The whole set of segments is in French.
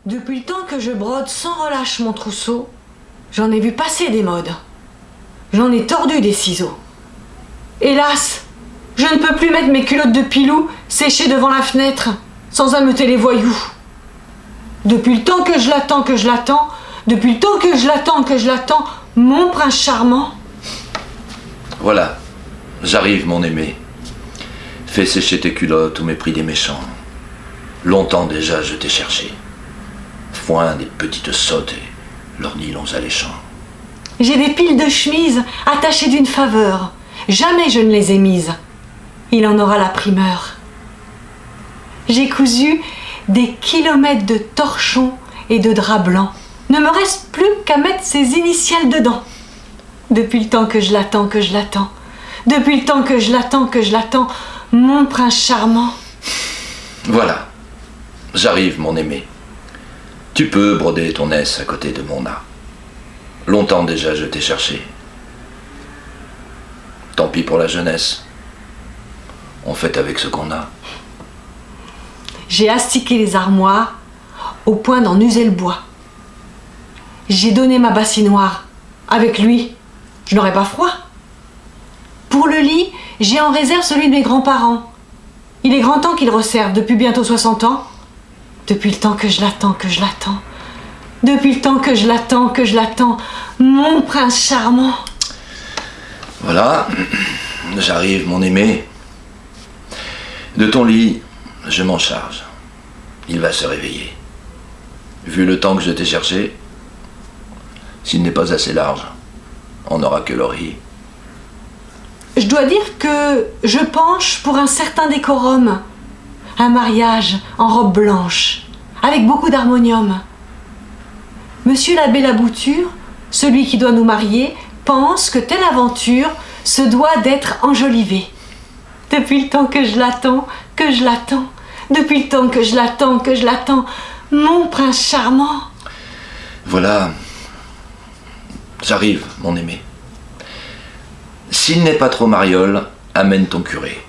Depuis le temps que je brode sans relâche mon trousseau, j'en ai vu passer des modes. J'en ai tordu des ciseaux. Hélas, je ne peux plus mettre mes culottes de pilou séchées devant la fenêtre, sans ameuter les voyous. Depuis le temps que je l'attends, depuis le temps que je l'attends, mon prince charmant. Voilà, j'arrive, mon aimé. Fais sécher tes culottes au mépris des méchants. Longtemps déjà je t'ai cherché. Foin des petites sottes et leurs nylons alléchants. J'ai des piles de chemises attachées d'une faveur. Jamais je ne les ai mises. Il en aura la primeur. J'ai cousu des kilomètres de torchons et de draps blancs. Ne me reste plus qu'à mettre ses initiales dedans. Depuis le temps que je l'attends, depuis le temps que je l'attends, mon prince charmant. Voilà, j'arrive, mon aimé. Tu peux broder ton S à côté de mon A. Longtemps déjà je t'ai cherché. Tant pis pour la jeunesse. On fait avec ce qu'on a. J'ai astiqué les armoires au point d'en user le bois. J'ai donné ma bassinoire. Avec lui, je n'aurai pas froid. Pour le lit, j'ai en réserve celui de mes grands-parents. Il est grand temps qu'il resserve depuis bientôt 60 ans. Depuis le temps que je l'attends, depuis le temps que je l'attends, mon prince charmant. Voilà, j'arrive, mon aimé. De ton lit, je m'en charge. Il va se réveiller. Vu le temps que je t'ai cherché, s'il n'est pas assez large, on n'aura que l'oreiller. Je dois dire que je penche pour un certain décorum. Un mariage en robe blanche, avec beaucoup d'harmonium. Monsieur l'abbé Labouture, celui qui doit nous marier, pense que telle aventure se doit d'être enjolivée. Depuis le temps que je l'attends, depuis le temps que je l'attends, mon prince charmant. Voilà, j'arrive, mon aimé. S'il n'est pas trop mariole, amène ton curé.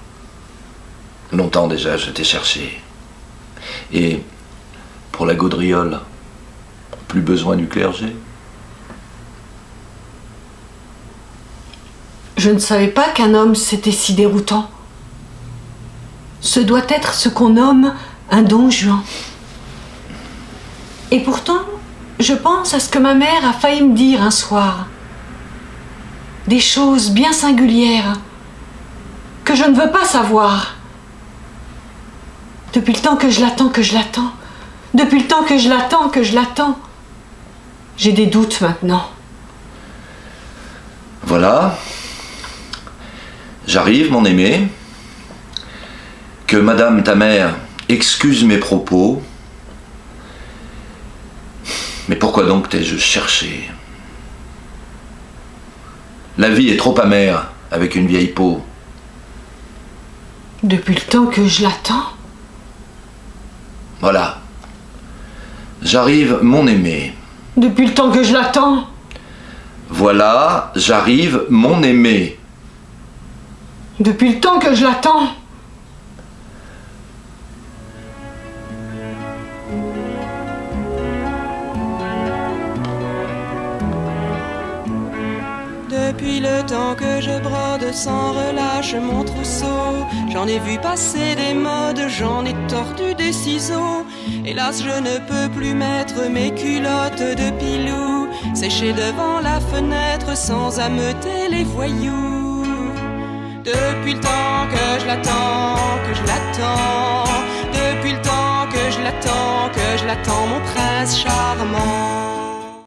Longtemps déjà je t'ai cherché. Et pour la gaudriole, plus besoin du clergé. Je ne savais pas qu'un homme c'était si déroutant. Ce doit être ce qu'on nomme un don Juan. Et pourtant, je pense à ce que ma mère a failli me dire un soir. Des choses bien singulières que je ne veux pas savoir. Depuis le temps que je l'attends, depuis le temps que je l'attends, j'ai des doutes maintenant. Voilà, j'arrive, mon aimé. Que madame ta mère excuse mes propos. Mais pourquoi donc t'ai-je cherché? La vie est trop amère avec une vieille peau. Depuis le temps que je l'attends. Voilà. J'arrive, mon aimé. Depuis le temps que je l'attends. Voilà, j'arrive, mon aimé. Depuis le temps que je l'attends. Depuis le temps que je brode sans relâche mon trousseau, j'en ai vu passer des modes, j'en ai tordu des ciseaux. Hélas, je ne peux plus mettre mes culottes de pilou séchées devant la fenêtre sans ameuter les voyous. Depuis le temps que je l'attends, depuis le temps que je l'attends, mon prince charmant.